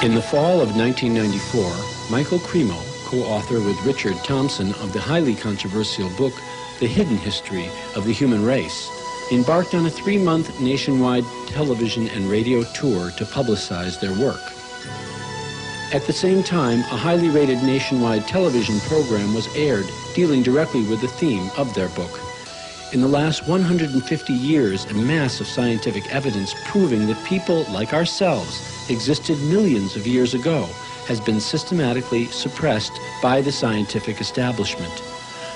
In the fall of 1994, Michael Cremo, co-author with Richard Thompson of the highly controversial book, The Hidden History of the Human Race, embarked on a 3-month nationwide television and radio tour to publicize their work. At the same time, a highly rated nationwide television program was aired dealing directly with the theme of their book. In the last 150 years, a mass of scientific evidence proving that people like ourselves existed millions of years ago has been systematically suppressed by the scientific establishment.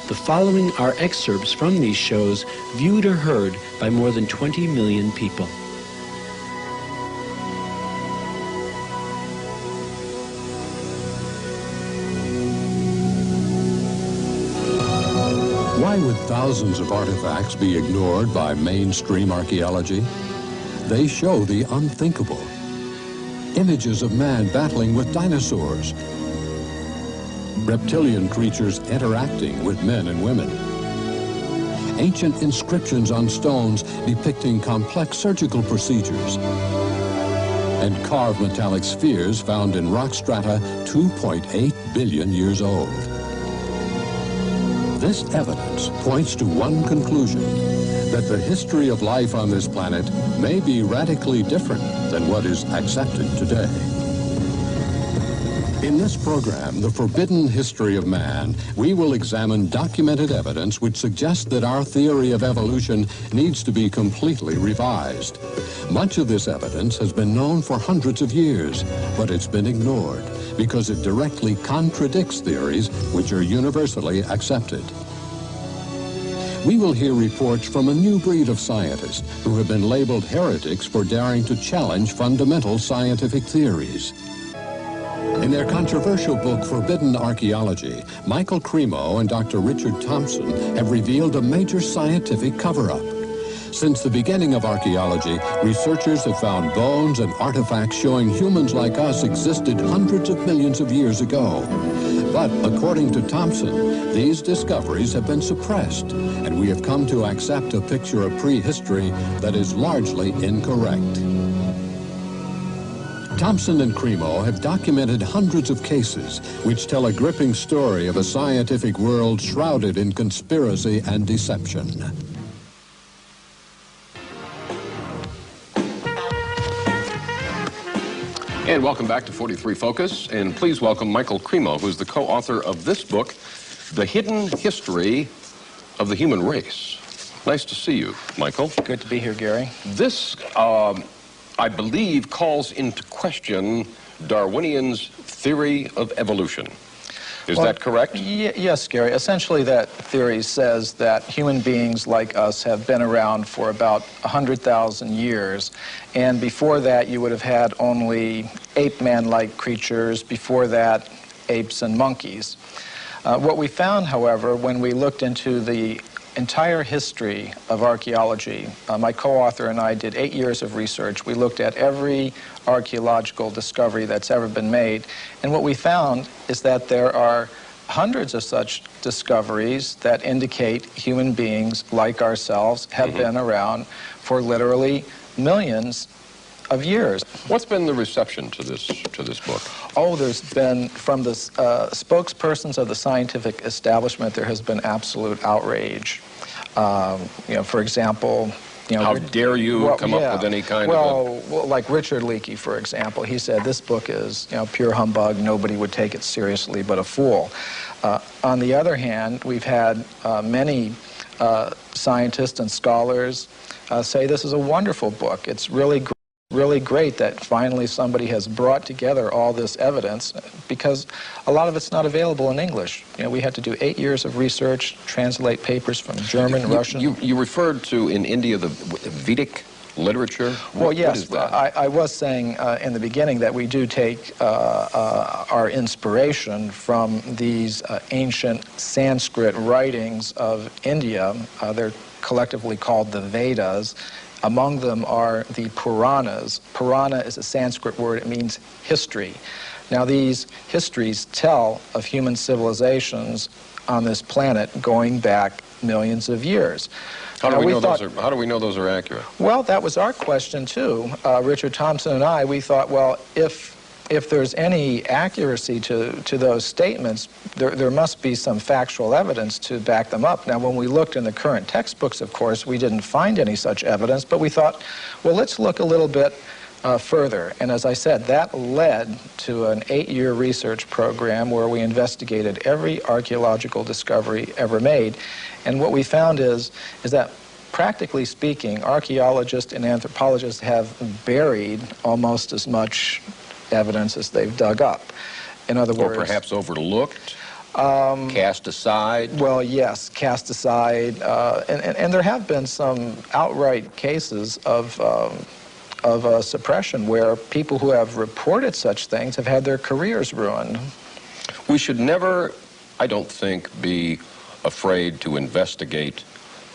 The following are excerpts from these shows viewed or heard by more than 20 million people. Why would thousands of artifacts be ignored by mainstream archaeology? They show the unthinkable. Images of man battling with dinosaurs. Reptilian creatures interacting with men and women. Ancient inscriptions on stones depicting complex surgical procedures. And carved metallic spheres found in rock strata 2.8 billion years old. This evidence points to one conclusion, that the history of life on this planet may be radically different than what is accepted today. In this program, The Forbidden History of Man, we will examine documented evidence which suggests that our theory of evolution needs to be completely revised. Much of this evidence has been known for hundreds of years, but it's been ignored because it directly contradicts theories which are universally accepted. We will hear reports from a new breed of scientists who have been labeled heretics for daring to challenge fundamental scientific theories. In their controversial book, Forbidden Archaeology, Michael Cremo and Dr. Richard Thompson have revealed a major scientific cover-up. Since the beginning of archaeology, researchers have found bones and artifacts showing humans like us existed hundreds of millions of years ago. But according to Thompson, these discoveries have been suppressed, and we have come to accept a picture of prehistory that is largely incorrect. Thompson and Cremo have documented hundreds of cases which tell a gripping story of a scientific world shrouded in conspiracy and deception. And welcome back to 43 Focus, and please welcome Michael Cremo, who's the co-author of this book, The Hidden History of the Human Race. Nice to see you, Michael. Good to be here, Gary. This, I believe, calls into question Darwinian's theory of evolution. Is that correct? Yes, Gary. Essentially, that theory says that human beings like us have been around for about 100,000 years. And before that, you would have had only ape-man-like creatures. Before that, apes and monkeys. What we found, however, when we looked into the entire history of archaeology, my co-author and I did 8 years of research. We looked at every archaeological discovery that's ever been made, and what we found is that there are hundreds of such discoveries that indicate human beings like ourselves have been around for literally millions of years. What's been the reception to this book? Oh, there's been, from the spokespersons of the scientific establishment, there has been absolute outrage. You know, for example, how dare you come up with any kind of Well, like Richard Leakey, for example, he said this book is, pure humbug. Nobody would take it seriously but a fool. On the other hand, we've had many scientists and scholars say this is a wonderful book. It's really great that finally somebody has brought together all this evidence, because a lot of it's not available in English. We had to do 8 years of research, translate papers from German, Russian. You referred to, in India, the Vedic literature? Well, yes. What is that? I was saying in the beginning that we do take our inspiration from these ancient Sanskrit writings of India. They're collectively called the Vedas. Among them are the Puranas. Purana is a Sanskrit word. It means history. Now, these histories tell of human civilizations on this planet going back millions of years. How do we know those are accurate? Well, that was our question, too. Richard Thompson and I, we thought, well, if if there's any accuracy to those statements, there must be some factual evidence to back them up. Now, when we looked in the current textbooks, of course, we didn't find any such evidence, but we thought, well, let's look a little bit further. And as I said, that led to an 8-year research program where we investigated every archaeological discovery ever made. And what we found is that, practically speaking, archaeologists and anthropologists have buried almost as much evidence as they've dug up. In other words... Or perhaps overlooked, cast aside? Well, yes, cast aside. And there have been some outright cases of suppression where people who have reported such things have had their careers ruined. We should never, I don't think, be afraid to investigate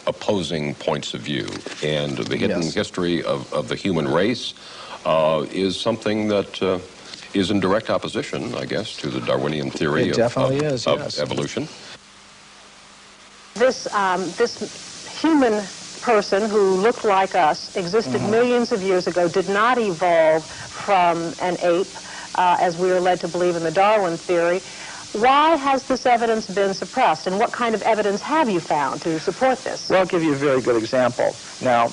opposing points of view. And the hidden history of the human race is something that is in direct opposition, I guess, to the Darwinian theory of evolution. This human person who looked like us, existed millions of years ago, did not evolve from an ape, as we are led to believe in the Darwin theory. Why has this evidence been suppressed, and what kind of evidence have you found to support this? Well, I'll give you a very good example. Now,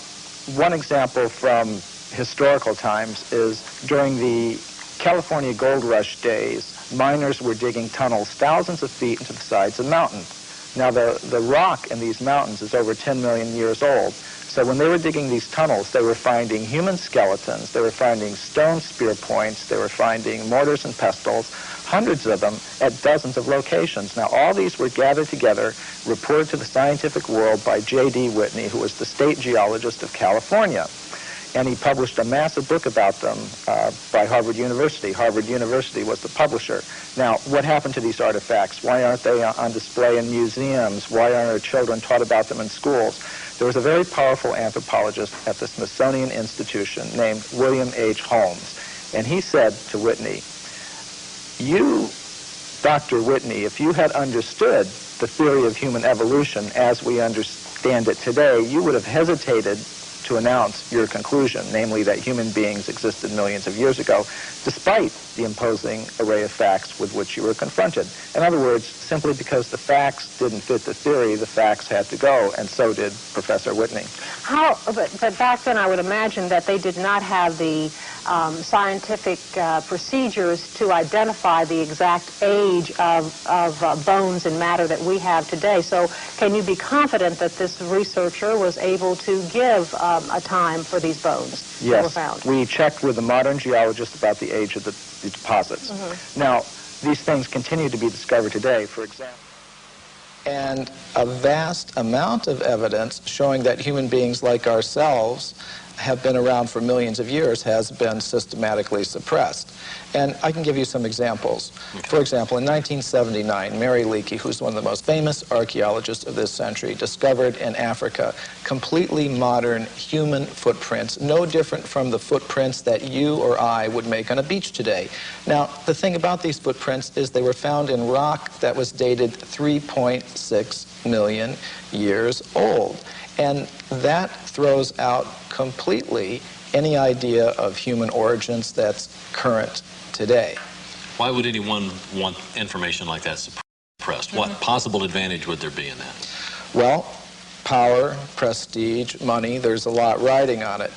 one example from historical times is during the California gold rush days, miners were digging tunnels thousands of feet into the sides of mountains. Now, the rock in these mountains is over 10 million years old. So when they were digging these tunnels, they were finding human skeletons, they were finding stone spear points, they were finding mortars and pestles, hundreds of them at dozens of locations. Now, all these were gathered together, reported to the scientific world by J.D. Whitney, who was the state geologist of California. And he published a massive book about them by Harvard University. Harvard University was the publisher. Now, what happened to these artifacts? Why aren't they on display in museums? Why aren't our children taught about them in schools? There was a very powerful anthropologist at the Smithsonian Institution named William H. Holmes. And he said to Whitney, you, Dr. Whitney, if you had understood the theory of human evolution as we understand it today, you would have hesitated to announce your conclusion, namely that human beings existed millions of years ago, despite the imposing array of facts with which you were confronted. In other words, simply because the facts didn't fit the theory, the facts had to go, and so did Professor Whitney. But back then I would imagine that they did not have the scientific procedures to identify the exact age of bones and matter that we have today. So can you be confident that this researcher was able to give a time for these bones that were found? Yes, we checked with the modern geologists about the age of the deposits. Now, these things continue to be discovered today, for example. And a vast amount of evidence showing that human beings like ourselves have been around for millions of years has been systematically suppressed. And I can give you some examples. For example, in 1979, Mary Leakey, who's one of the most famous archaeologists of this century, discovered in Africa completely modern human footprints, no different from the footprints that you or I would make on a beach today. Now, the thing about these footprints is they were found in rock that was dated 3.6 million years old. And that throws out completely any idea of human origins that's current today. Why would anyone want information like that suppressed? What possible advantage would there be in that? Well, power, prestige, money, there's a lot riding on it.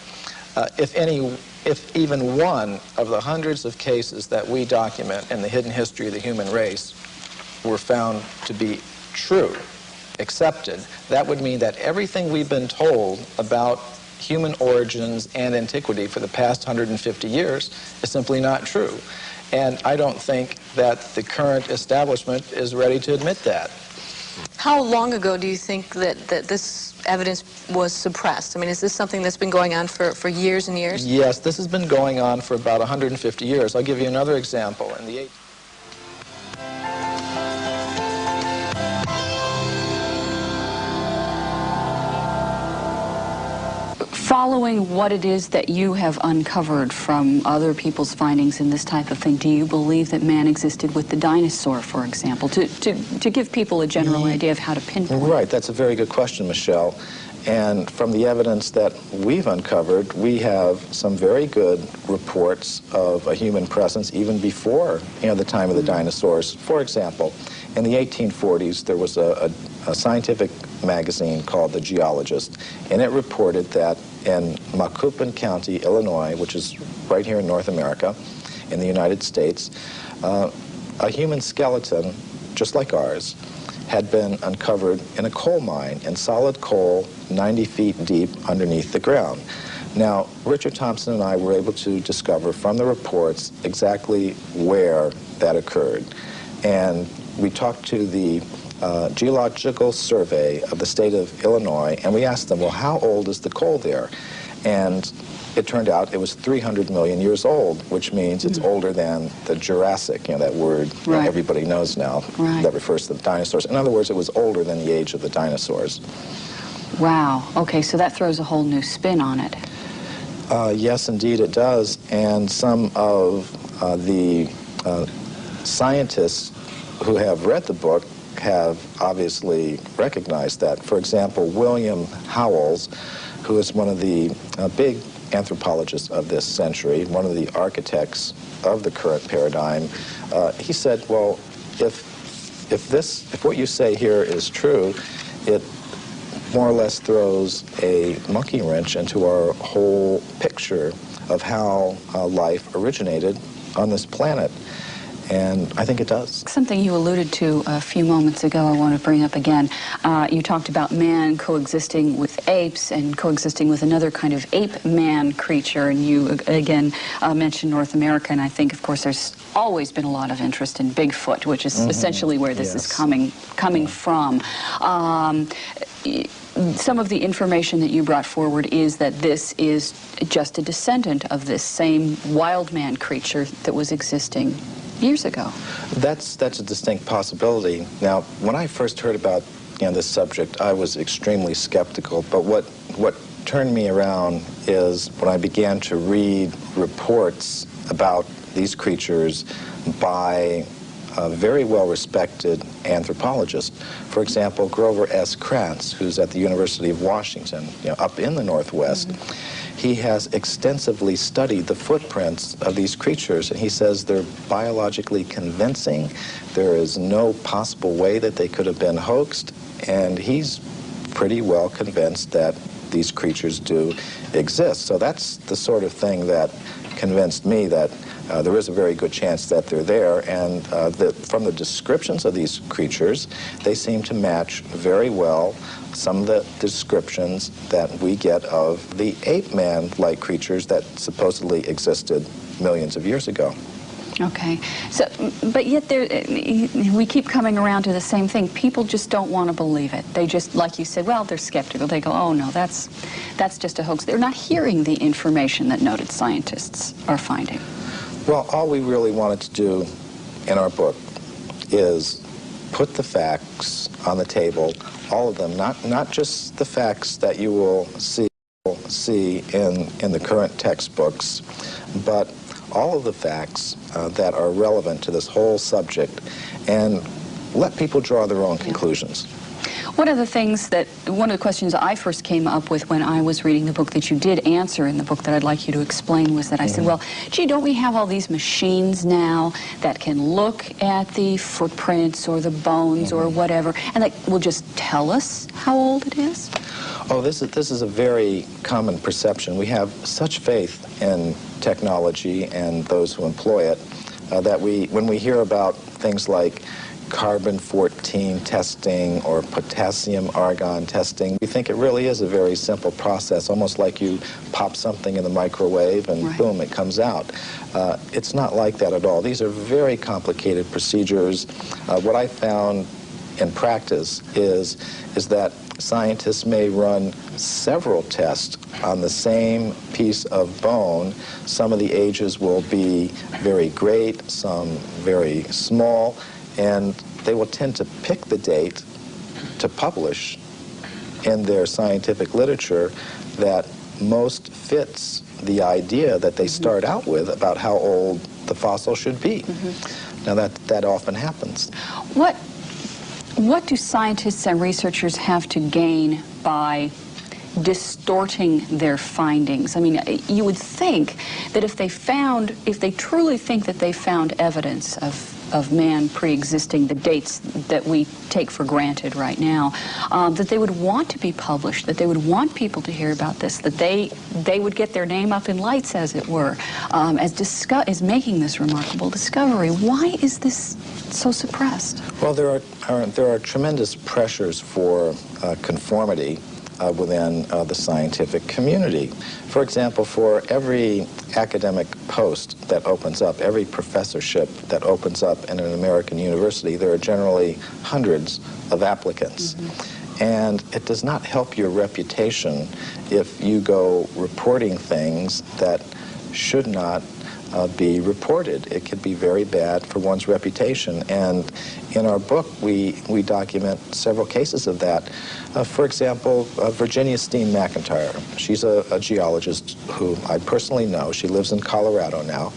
If even one of the hundreds of cases that we document in the hidden history of the human race were found to be true, accepted, that would mean that everything we've been told about human origins and antiquity for the past 150 years is simply not true. And I don't think that the current establishment is ready to admit that. How long ago do you think that this evidence was suppressed? I mean, is this something that's been going on for years and years? Yes, this has been going on for about 150 years. I'll give you another example. In the Following what it is that you have uncovered from other people's findings in this type of thing, do you believe that man existed with the dinosaur, for example, to give people a general idea of how to pinpoint? Right, that's a very good question, Michelle. And from the evidence that we've uncovered, we have some very good reports of a human presence even before, the time of the dinosaurs. For example, in the 1840s, there was a scientific magazine called The Geologist, and it reported that in Macoupin County, Illinois, which is right here in North America, in the United States, a human skeleton, just like ours, had been uncovered in a coal mine, in solid coal, 90 feet deep underneath the ground. Now, Richard Thompson and I were able to discover from the reports exactly where that occurred. And we talked to the Geological Survey of the state of Illinois, and we asked them, well, how old is the coal there? And it turned out it was 300 million years old, which means it's older than the Jurassic, that word everybody knows now, that refers to the dinosaurs. In other words, it was older than the age of the dinosaurs. Wow. Okay, so that throws a whole new spin on it. Yes, indeed it does. And some of the scientists who have read the book have obviously recognized that. For example, William Howells, who is one of the big anthropologists of this century, one of the architects of the current paradigm, he said, well, if what you say here is true, it more or less throws a monkey wrench into our whole picture of how life originated on this planet. And I think it does. Something you alluded to a few moments ago I want to bring up again. You talked about man coexisting with apes and coexisting with another kind of ape-man creature, and you again mentioned North America, and I think, of course, there's always been a lot of interest in Bigfoot, which is essentially where this is coming from. Some of the information that you brought forward is that this is just a descendant of this same wild man creature that was existing years ago. That's a distinct possibility. Now, when I first heard about this subject, I was extremely skeptical, but what turned me around is when I began to read reports about these creatures by very well-respected anthropologists. For example, Grover S. Krantz, who's at the University of Washington, up in the Northwest. He has extensively studied the footprints of these creatures, and he says they're biologically convincing. There is no possible way that they could have been hoaxed, and he's pretty well convinced that these creatures do exist. So that's the sort of thing that convinced me that there is a very good chance that they're there, and from the descriptions of these creatures, they seem to match very well some of the descriptions that we get of the ape-man-like creatures that supposedly existed millions of years ago. Okay, so, but yet we keep coming around to the same thing. People just don't want to believe it. They just, like you said, well, they're skeptical. They go, oh no, that's just a hoax. They're not hearing the information that noted scientists are finding. Well, all we really wanted to do in our book is put the facts on the table, all of them, not just the facts that you will see in the current textbooks, but all of the facts that are relevant to this whole subject, and let people draw their own conclusions. One of the questions I first came up with when I was reading the book that you did answer in the book that I'd like you to explain was that I said, well, gee, don't we have all these machines now that can look at the footprints or the bones or whatever, and that will just tell us how old it is? Oh, this is a very common perception. We have such faith in technology and those who employ it that when we hear about things like carbon-14 testing or potassium-argon testing, we think it really is a very simple process, almost like you pop something in the microwave and boom, it comes out. It's not like that at all. These are very complicated procedures. What I found in practice is that scientists may run several tests on the same piece of bone. Some of the ages will be very great, some very small, and they will tend to pick the date to publish in their scientific literature that most fits the idea that they start out with about how old the fossil should be. Now that often happens. What do scientists and researchers have to gain by distorting their findings? I mean, you would think that if they truly think that they found evidence of man pre-existing the dates that we take for granted right now, that they would want to be published, that they would want people to hear about this, that they would get their name up in lights, as it were, as making this remarkable discovery. Why is this so suppressed? Well, there are tremendous pressures for conformity within the scientific community. For example, for every academic post that opens up, every professorship that opens up in an American university, there are generally hundreds of applicants. Mm-hmm. And it does not help your reputation if you go reporting things that should not be reported. It could be very bad for one's reputation. And in our book, we document several cases of that. For example, Virginia Steen McIntyre. She's a geologist who I personally know. She lives in Colorado now.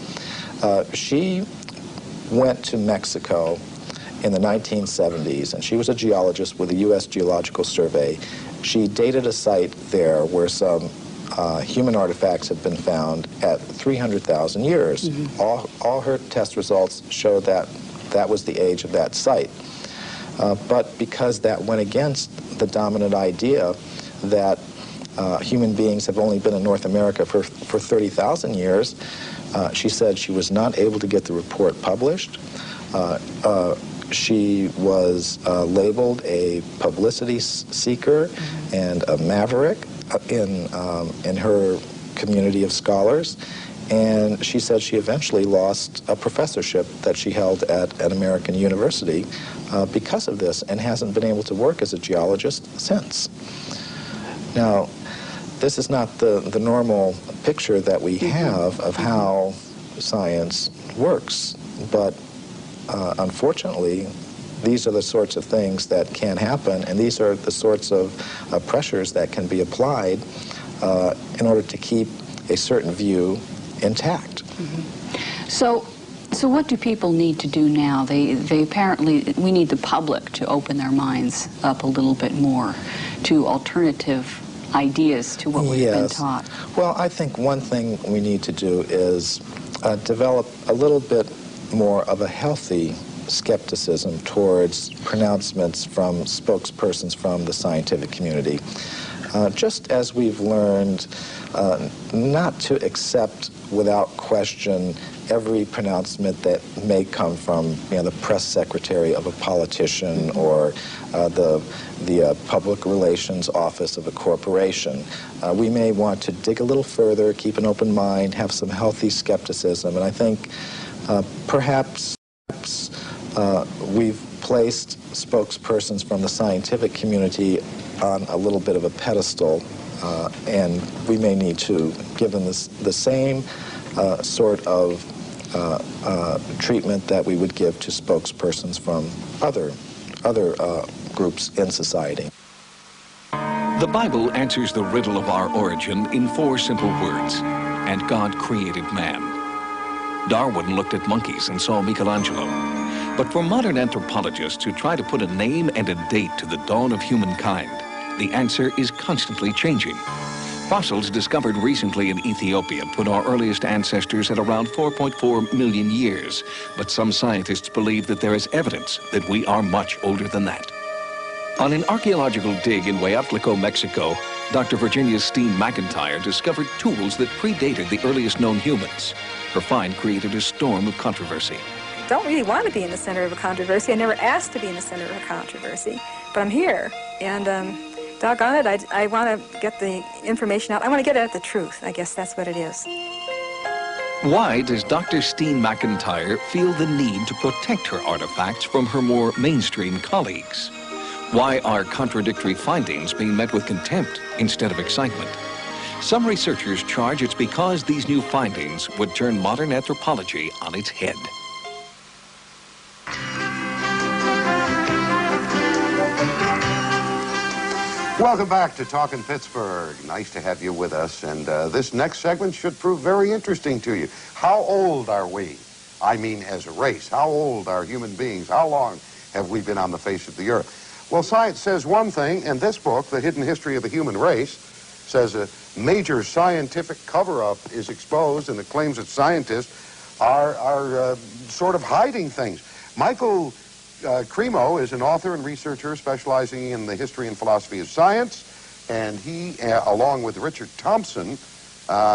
She went to Mexico in the 1970s, and she was a geologist with the U.S. Geological Survey. She dated a site there where some human artifacts have been found at 300,000 years. Mm-hmm. All her test results show that that was the age of that site. But because that went against the dominant idea that human beings have only been in North America for 30,000 years, she said she was not able to get the report published. She was labeled a publicity seeker and a maverick in her community of scholars, and she said she eventually lost a professorship that she held at an American university because of this, and hasn't been able to work as a geologist since. Now, this is not the normal picture that we have of how science works, but unfortunately, these are the sorts of things that can happen, and these are the sorts of pressures that can be applied in order to keep a certain view intact. Mm-hmm. So what do people need to do now? They apparently, we need the public to open their minds up a little bit more to alternative ideas to what we've been taught. Well, I think one thing we need to do is develop a little bit more of a healthy skepticism towards pronouncements from spokespersons from the scientific community. Just as we've learned not to accept without question every pronouncement that may come from the press secretary of a politician or the public relations office of a corporation. We may want to dig a little further, keep an open mind, have some healthy skepticism, and I think perhaps we've placed spokespersons from the scientific community on a little bit of a pedestal, and we may need to give them the same sort of treatment that we would give to spokespersons from other groups in society. The Bible answers the riddle of our origin in 4 simple words: and God created man. Darwin looked at monkeys and saw Michelangelo. But for modern anthropologists who try to put a name and a date to the dawn of humankind, the answer is constantly changing. Fossils discovered recently in Ethiopia put our earliest ancestors at around 4.4 million years, but some scientists believe that there is evidence that we are much older than that. On an archaeological dig in Hueyatlico, Mexico, Dr. Virginia Steen McIntyre discovered tools that predated the earliest known humans. Her find created a storm of controversy. Don't really want to be in the center of a controversy. I never asked to be in the center of a controversy, but I'm here, and doggone it, I want to get the information out. I want to get at the truth. I guess that's what it is. Why does Dr. Steen McIntyre feel the need to protect her artifacts from her more mainstream colleagues? Why are contradictory findings being met with contempt instead of excitement? Some researchers charge it's because these new findings would turn modern anthropology on its head. Welcome back to Talkin' Pittsburgh. Nice to have you with us. And this next segment should prove very interesting to you. How old are we? I mean, as a race. How old are human beings? How long have we been on the face of the earth? Well, science says one thing, and this book, The Hidden History of the Human Race, says a major scientific cover-up is exposed, and it claims that scientists are sort of hiding things. Michael Cremo is an author and researcher specializing in the history and philosophy of science, and he, along with Richard Thompson,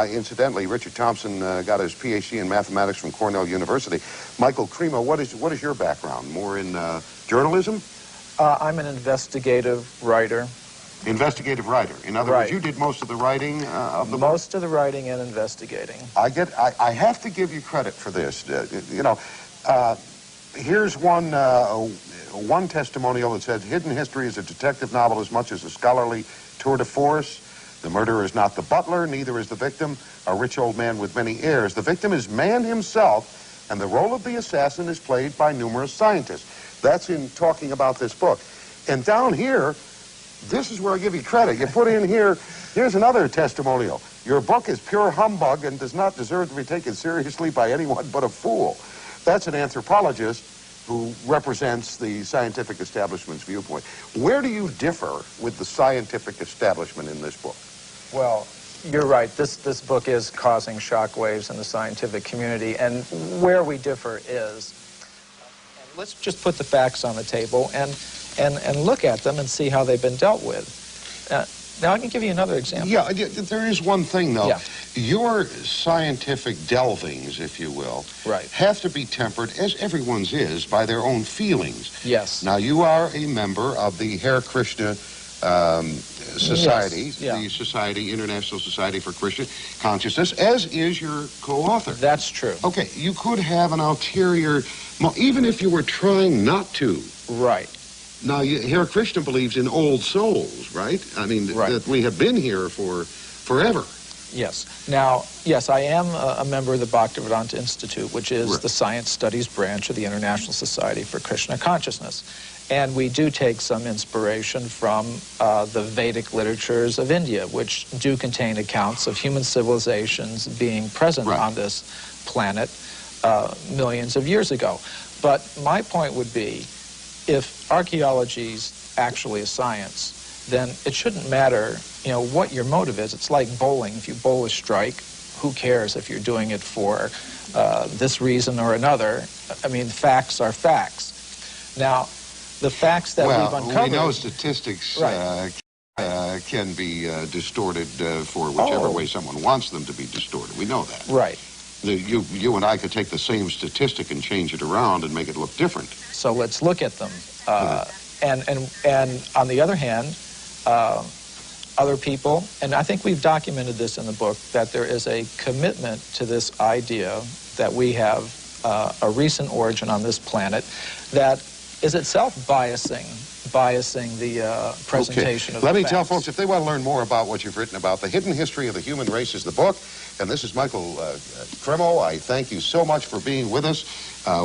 incidentally, Richard Thompson got his PhD in mathematics from Cornell University. Michael Cremo, what is your background? More in journalism? I'm an investigative writer. Investigative writer. In other words, you did most of the writing of the book? Most of the writing and investigating. I have to give you credit for this. Here's one testimonial that says, hidden history is a detective novel as much as a scholarly tour de force. The murderer is not the butler, neither is the victim, a rich old man with many heirs. The victim is man himself, and the role of the assassin is played by numerous scientists. That's in talking about this book. And down here, this is where I give you credit. You put in here, here's another testimonial. Your book is pure humbug and does not deserve to be taken seriously by anyone but a fool. That's an anthropologist who represents the scientific establishment's viewpoint. Where do you differ with the scientific establishment in this book? Well, you're right. This book is causing shockwaves in the scientific community, and where we differ is, and let's just put the facts on the table and look at them and see how they've been dealt with. Now, I can give you another example. Yeah, there is one thing, though. Yeah. Your scientific delvings, if you will, have to be tempered, as everyone's is, by their own feelings. Yes. Now, you are a member of the Hare Krishna Society, the International Society for Christian Consciousness, as is your co-author. That's true. Okay, you could have an ulterior, even if you were trying not to. Right. Now, Hare Krishna believes in old souls, right? I mean, that we have been here for forever. Yes. Now, yes, I am a member of the Bhaktivedanta Institute, which is the science studies branch of the International Society for Krishna Consciousness. And we do take some inspiration from the Vedic literatures of India, which do contain accounts of human civilizations being present on this planet millions of years ago. But my point would be, if archaeology is actually a science, then it shouldn't matter, what your motive is. It's like bowling. If you bowl a strike, who cares if you're doing it for this reason or another? I mean, facts are facts. Now, the facts that we've uncovered... we know statistics can be distorted for whichever way someone wants them to be distorted. We know that. Right. You and I could take the same statistic and change it around and make it look different. So let's look at them. And on the other hand, other people, and I think we've documented this in the book, that there is a commitment to this idea that we have a recent origin on this planet that is itself biasing the presentation of the Let me facts. tell folks, if they want to learn more about what you've written about, The Hidden History of the Human Race is the book. And this is Michael Cremo. I thank you so much for being with us.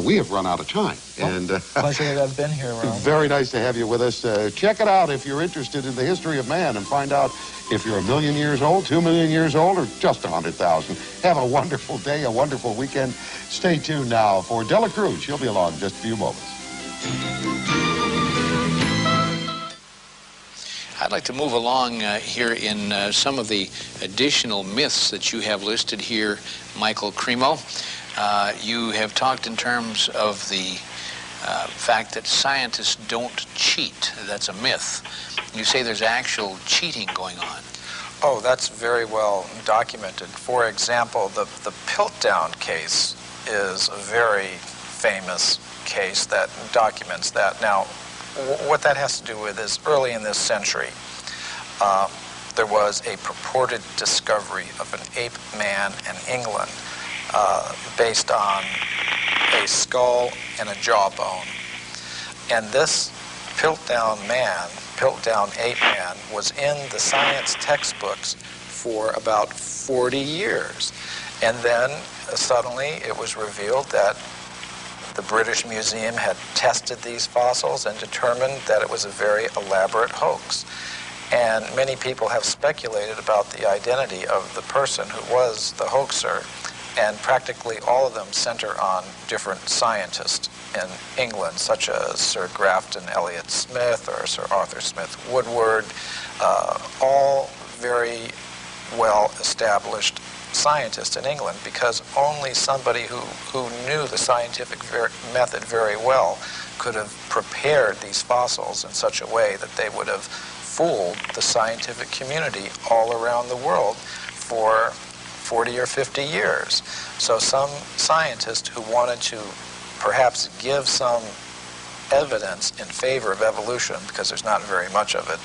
We have run out of time. Pleasure to have been here, Ron. Very nice to have you with us. Check it out if you're interested in the history of man and find out if you're 1 million years old, 2 million years old, or just 100,000. Have a wonderful day, a wonderful weekend. Stay tuned now for Dela Cruz. She'll be along in just a few moments. I'd like to move along here in some of the additional myths that you have listed here, Michael Cremo. You have talked in terms of the fact that scientists don't cheat. That's a myth. You say there's actual cheating going on. Oh, that's very well documented. For example, the Piltdown case is a very famous case that documents that. Now, what that has to do with is early in this century, there was a purported discovery of an ape man in England based on a skull and a jawbone. And this Piltdown ape man, was in the science textbooks for about 40 years. And then suddenly it was revealed that the British Museum had tested these fossils and determined that it was a very elaborate hoax. And many people have speculated about the identity of the person who was the hoaxer, and practically all of them center on different scientists in England, such as Sir Grafton Elliott Smith or Sir Arthur Smith Woodward, all very well-established scientist in England, because only somebody who knew the scientific method very well could have prepared these fossils in such a way that they would have fooled the scientific community all around the world for 40 or 50 years. So some scientist who wanted to perhaps give some evidence in favor of evolution, because there's not very much of it,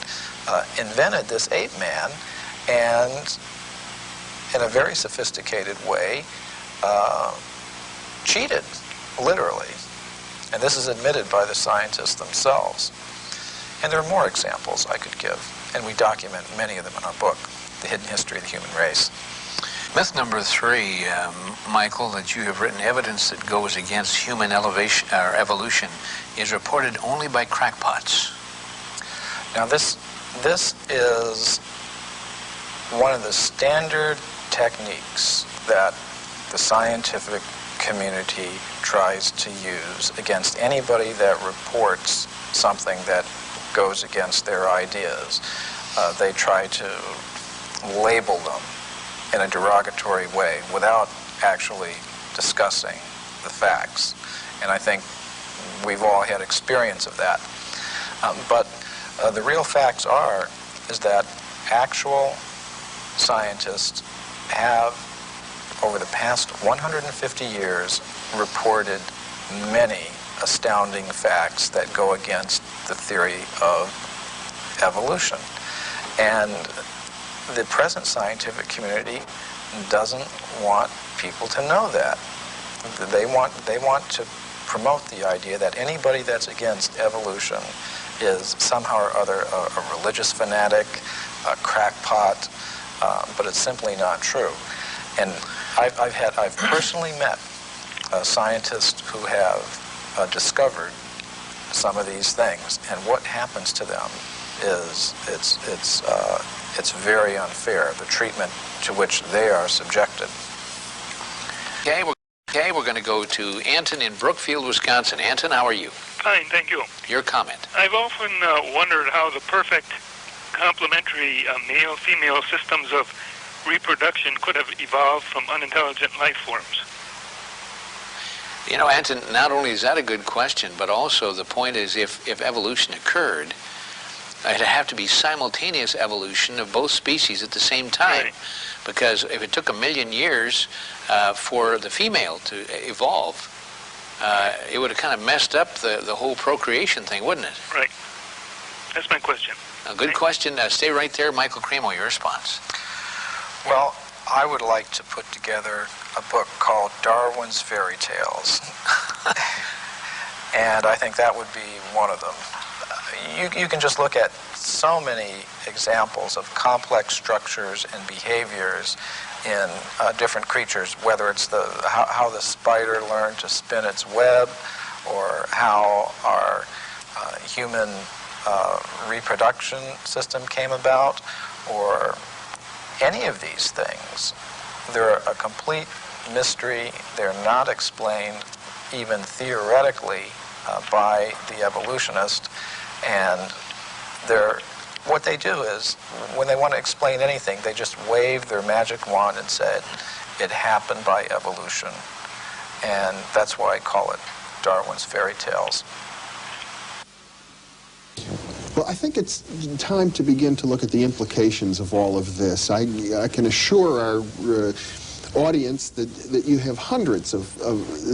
invented this ape man, and in a very sophisticated way cheated, literally. And this is admitted by the scientists themselves. And there are more examples I could give, and we document many of them in our book, The Hidden History of the Human Race. Myth number 3, Michael, that you have written, evidence that goes against human evolution is reported only by crackpots. Now this is one of the standard techniques that the scientific community tries to use against anybody that reports something that goes against their ideas. They try to label them in a derogatory way without actually discussing the facts. And I think we've all had experience of that. But the real facts is that actual scientists have, over the past 150 years, reported many astounding facts that go against the theory of evolution. And the present scientific community doesn't want people to know that. They want to promote the idea that anybody that's against evolution is somehow or other a religious fanatic, a crackpot, but it's simply not true. And I've personally met scientists who have discovered some of these things, and what happens to them is it's very unfair, the treatment to which they are subjected. Okay, we're going to go to Anton in Brookfield, Wisconsin. Anton, how are you? Fine, thank you. Your comment. I've often wondered how the perfect complementary male-female systems of reproduction could have evolved from unintelligent life forms. You know, Anton, not only is that a good question, but also the point is if evolution occurred, it'd have to be simultaneous evolution of both species at the same time. Right. Because if it took 1 million years for the female to evolve, it would have kind of messed up the whole procreation thing, wouldn't it? Right. That's my question. A good question. Stay right there. Michael Cremo, your response. Well, I would like to put together a book called Darwin's Fairy Tales. And I think that would be one of them. You can just look at so many examples of complex structures and behaviors in different creatures, whether it's how the spider learned to spin its web, or how our human reproduction system came about, or any of these things. They're a complete mystery. They're not explained even theoretically by the evolutionist. And what they do is, when they want to explain anything, they just wave their magic wand and said, it happened by evolution. And that's why I call it Darwin's Fairy Tales. Well, I think it's time to begin to look at the implications of all of this. I can assure our audience that you have hundreds of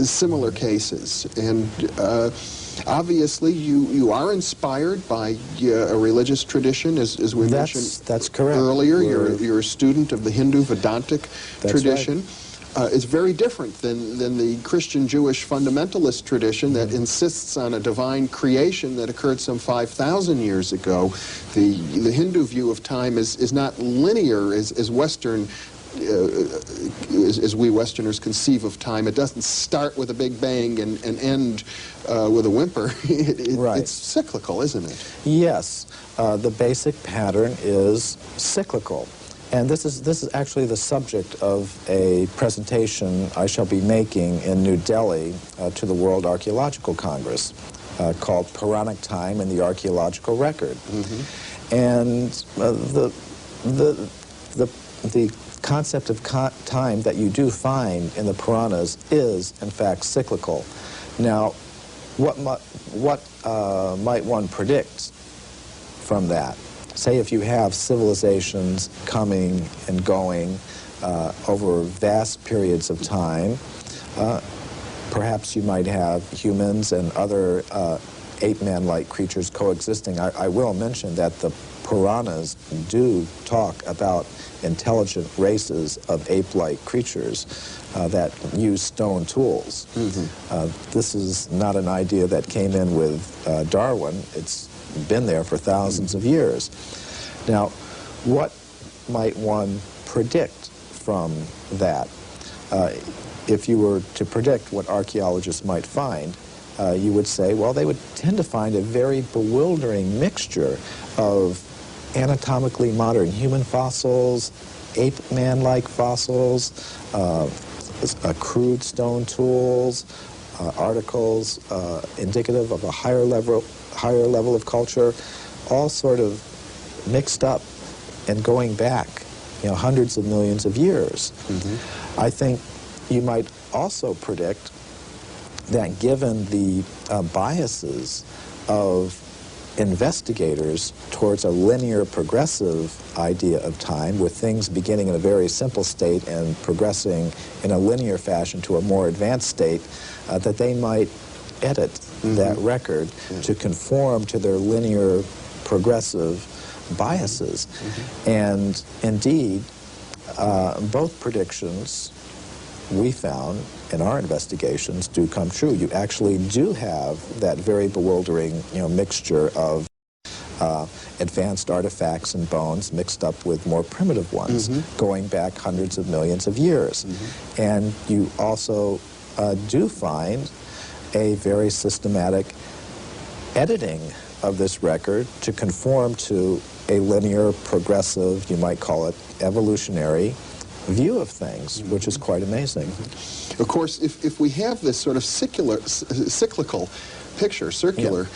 similar cases, and obviously you are inspired by a religious tradition, as we mentioned that's correct. Earlier. You're a student of the Hindu Vedantic tradition. Right. It's very different than the Christian-Jewish fundamentalist tradition that insists on a divine creation that occurred some 5,000 years ago. The Hindu view of time is not linear as Western, as we Westerners conceive of time. It doesn't start with a big bang and end with a whimper. It's cyclical, isn't it? Yes. The basic pattern is cyclical. And this is actually the subject of a presentation I shall be making in New Delhi to the World Archaeological Congress called Puranic Time in the Archaeological Record. And the concept of time that you do find in the Puranas is, in fact, cyclical. Now, what might one predict from that? Say if you have civilizations coming and going over vast periods of time, perhaps you might have humans and other ape-man-like creatures coexisting. I will mention that the Puranas do talk about intelligent races of ape-like creatures that use stone tools. This is not an idea that came in with Darwin. It's been there for thousands of years. Now, what might one predict from that? If you were to predict what archaeologists might find, you would say, well, they would tend to find a very bewildering mixture of anatomically modern human fossils, ape-man-like fossils, crude stone tools, articles indicative of a higher level of culture, all sort of mixed up and going back, hundreds of millions of years. I think you might also predict that given the biases of investigators towards a linear progressive idea of time, with things beginning in a very simple state and progressing in a linear fashion to a more advanced state, that they might edit that record to conform to their linear progressive biases. And indeed, both predictions we found in our investigations do come true. You actually do have that very bewildering, mixture of advanced artifacts and bones mixed up with more primitive ones, going back hundreds of millions of years. And you also do find a very systematic editing of this record to conform to a linear, progressive, you might call it evolutionary, view of things, which is quite amazing. Of course, if we have this sort of cyclical picture, circular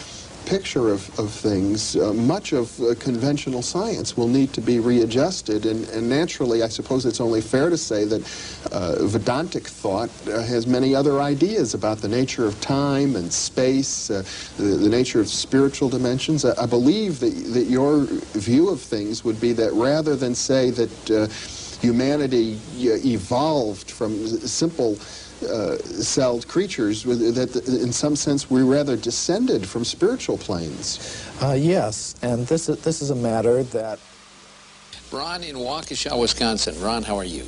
picture of things, much of conventional science will need to be readjusted, and naturally, I suppose it's only fair to say that Vedantic thought has many other ideas about the nature of time and space, the nature of spiritual dimensions. I believe that your view of things would be that rather than say that humanity evolved from simple celled creatures, that in some sense we rather descended from spiritual planes. Yes, and this is a matter that... Ron in Waukesha, Wisconsin. Ron, how are you?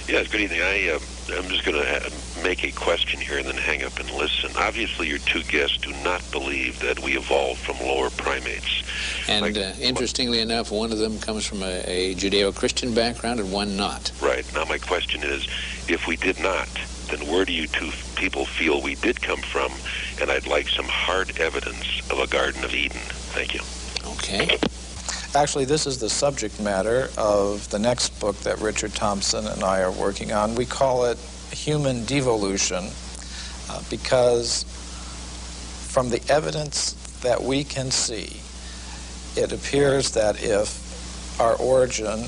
Yes, good evening. I'm just going to make a question here and then hang up and listen. Obviously, your two guests do not believe that we evolved from lower primates. And interestingly enough, one of them comes from a Judeo-Christian background and one not. Right. Now, my question is, if we did not, then where do you two people feel we did come from? And I'd like some hard evidence of a Garden of Eden. Thank you. Okay. Actually, this is the subject matter of the next book that Richard Thompson and I are working on. We call it Human Devolution because from the evidence that we can see, it appears that if our origin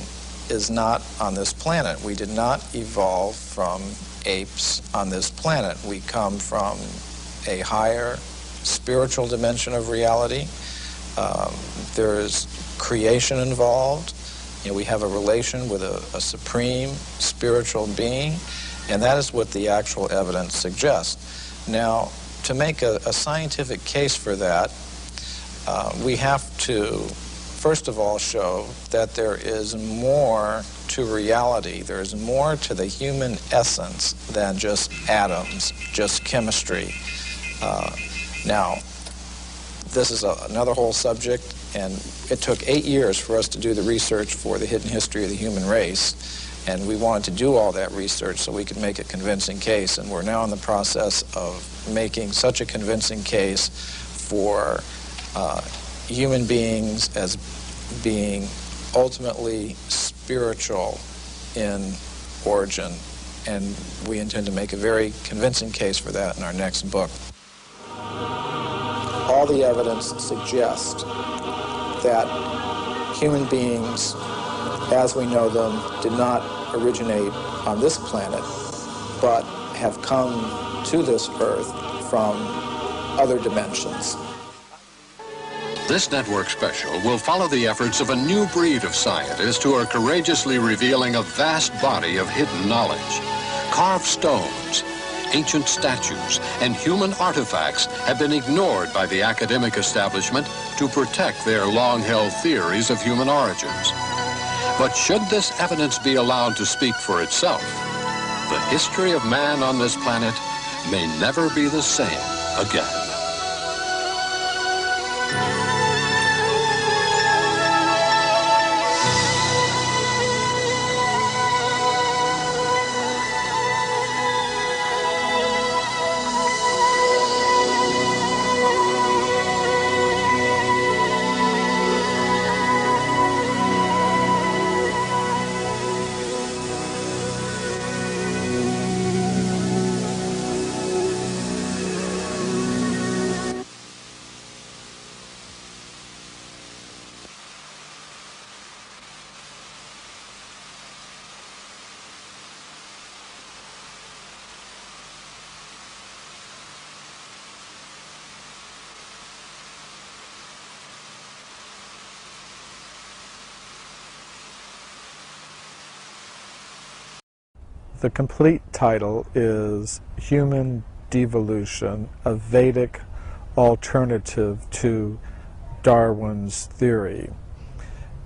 is not on this planet, we did not evolve from apes on this planet. We come from a higher spiritual dimension of reality. There is creation involved. We have a relation with a supreme spiritual being, and that is what the actual evidence suggests. Now, to make a scientific case for that, we have to, first of all, show that there is more to reality. There is more to the human essence than just atoms, just chemistry. Now, this is another whole subject, and it took 8 years for us to do the research for the hidden history of the human race, and we wanted to do all that research so we could make a convincing case, and we're now in the process of making such a convincing case for human beings as being ultimately spiritual in origin, and we intend to make a very convincing case for that in our next book. All the evidence suggests that human beings as we know them, did not originate on this planet, but have come to this Earth from other dimensions. This network special will follow the efforts of a new breed of scientists who are courageously revealing a vast body of hidden knowledge. Carved stones, ancient statues, and human artifacts have been ignored by the academic establishment to protect their long-held theories of human origins. But should this evidence be allowed to speak for itself, the history of man on this planet may never be the same again. The complete title is Human Devolution, a Vedic Alternative to Darwin's Theory.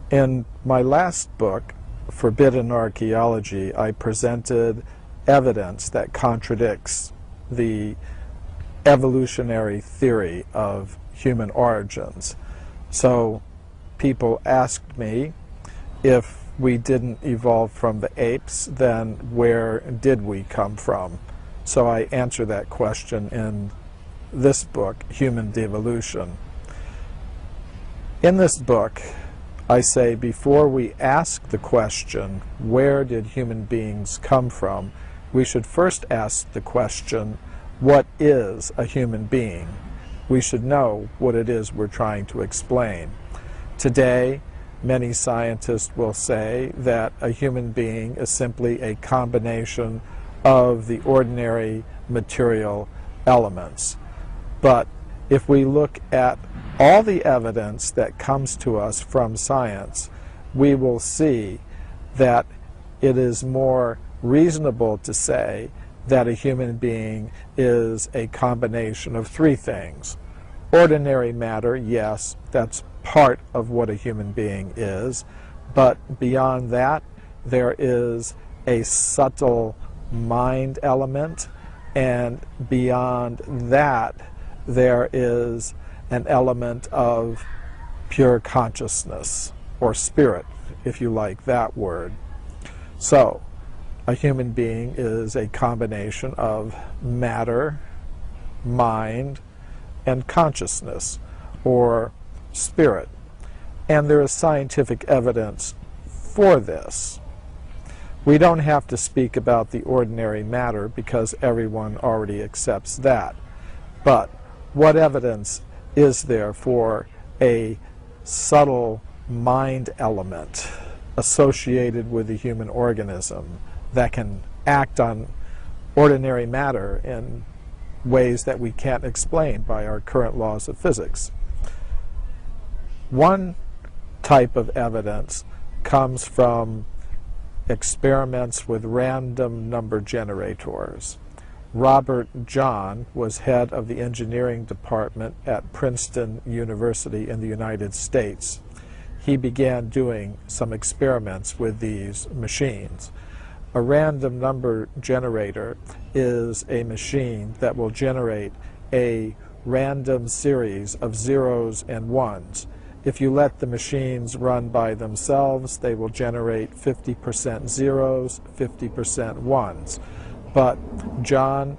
In my last book, Forbidden Archaeology, I presented evidence that contradicts the evolutionary theory of human origins. So people asked me, if we didn't evolve from the apes, then where did we come from? So I answer that question in this book, Human Devolution. In this book, I say before we ask the question, where did human beings come from, we should first ask the question, what is a human being? We should know what it is we're trying to explain. Today, many scientists will say that a human being is simply a combination of the ordinary material elements. But if we look at all the evidence that comes to us from science, we will see that it is more reasonable to say that a human being is a combination of three things. Ordinary matter, yes, that's part of what a human being is, but beyond that, there is a subtle mind element, and beyond that, there is an element of pure consciousness, or spirit, if you like that word. So, a human being is a combination of matter, mind, and consciousness, or spirit. And there is scientific evidence for this. We don't have to speak about the ordinary matter because everyone already accepts that. But what evidence is there for a subtle mind element associated with the human organism that can act on ordinary matter in ways that we can't explain by our current laws of physics? One type of evidence comes from experiments with random number generators. Robert John was head of the engineering department at Princeton University in the United States. He began doing some experiments with these machines. A random number generator is a machine that will generate a random series of zeros and ones. If you let the machines run by themselves, they will generate 50% zeros, 50% ones. But John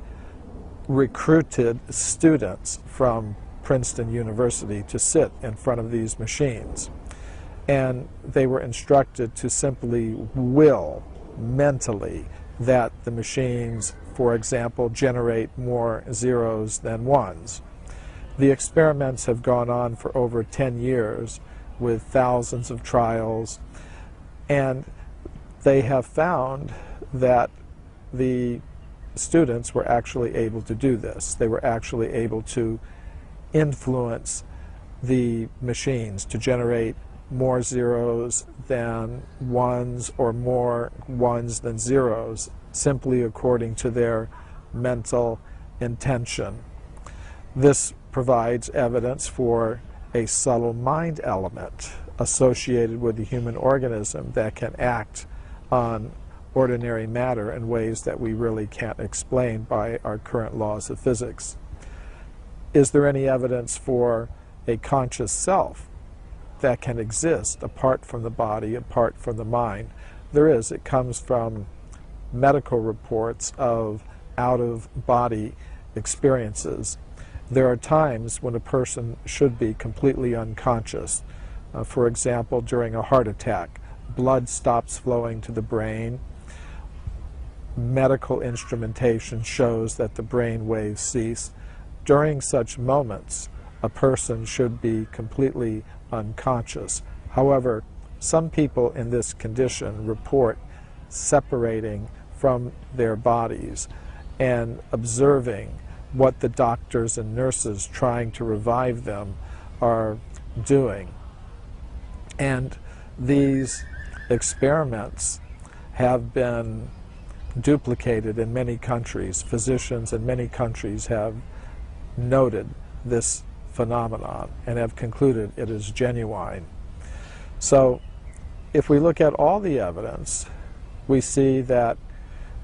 recruited students from Princeton University to sit in front of these machines. And they were instructed to simply will mentally that the machines, for example, generate more zeros than ones. The experiments have gone on for over 10 years with thousands of trials. And they have found that the students were actually able to do this. They were actually able to influence the machines to generate more zeros than ones or more ones than zeros, simply according to their mental intention. This provides evidence for a subtle mind element associated with the human organism that can act on ordinary matter in ways that we really can't explain by our current laws of physics. Is there any evidence for a conscious self that can exist apart from the body, apart from the mind? There is. It comes from medical reports of out-of-body experiences. There are times when a person should be completely unconscious. For example, during a heart attack, blood stops flowing to the brain. Medical instrumentation shows that the brain waves cease. During such moments, a person should be completely unconscious. However, some people in this condition report separating from their bodies and observing what the doctors and nurses trying to revive them are doing. And these experiments have been duplicated in many countries. Physicians in many countries have noted this phenomenon and have concluded it is genuine. So if we look at all the evidence, we see that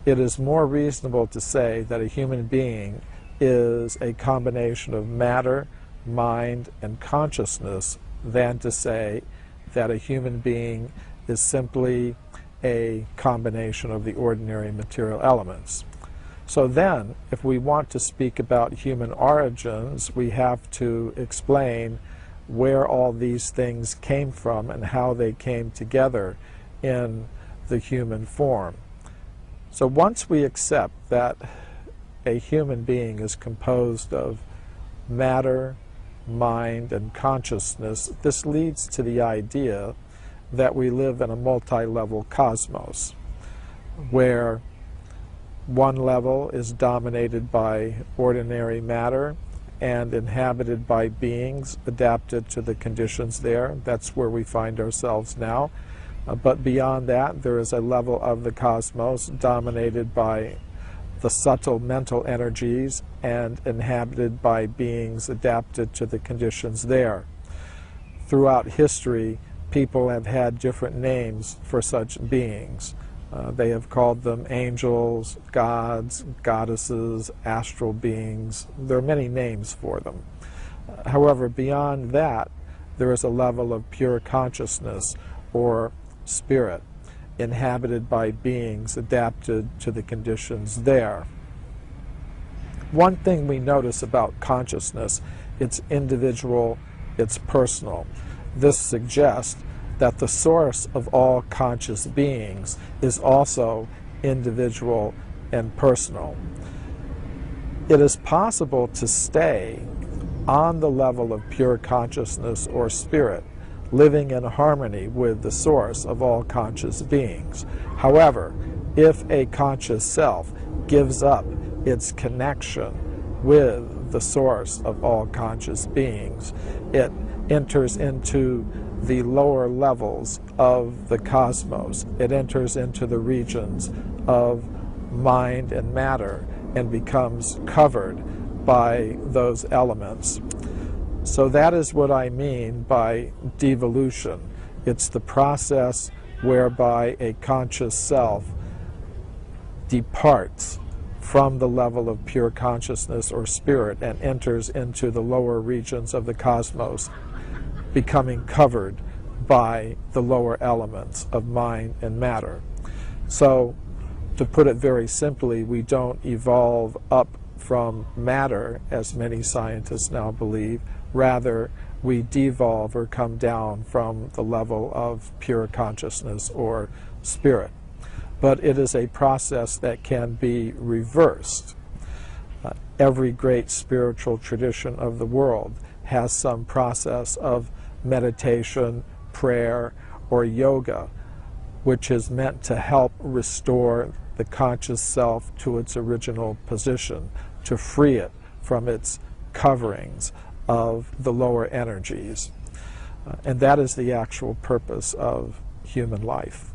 it is more reasonable to say that a human being is a combination of matter, mind, and consciousness than to say that a human being is simply a combination of the ordinary material elements. So then, if we want to speak about human origins, we have to explain where all these things came from and how they came together in the human form. So once we accept that a human being is composed of matter, mind, and consciousness, this leads to the idea that we live in a multi-level cosmos, where one level is dominated by ordinary matter and inhabited by beings adapted to the conditions there. That's where we find ourselves now. But beyond that, there is a level of the cosmos dominated by the subtle mental energies and inhabited by beings adapted to the conditions there. Throughout history, people have had different names for such beings. They have called them angels, gods, goddesses, astral beings. There are many names for them. However, beyond that, there is a level of pure consciousness or spirit inhabited by beings adapted to the conditions there. One thing we notice about consciousness, it's individual, it's personal. This suggests that the source of all conscious beings is also individual and personal. It is possible to stay on the level of pure consciousness or spirit, living in harmony with the source of all conscious beings. However, if a conscious self gives up its connection with the source of all conscious beings, it enters into the lower levels of the cosmos. It enters into the regions of mind and matter and becomes covered by those elements. So that is what I mean by devolution. It's the process whereby a conscious self departs from the level of pure consciousness or spirit and enters into the lower regions of the cosmos, becoming covered by the lower elements of mind and matter. So, to put it very simply, we don't evolve up from matter, as many scientists now believe. Rather, we devolve or come down from the level of pure consciousness or spirit. But it is a process that can be reversed. Every great spiritual tradition of the world has some process of meditation, prayer, or yoga which is meant to help restore the conscious self to its original position, to free it from its coverings of the lower energies. And that is the actual purpose of human life.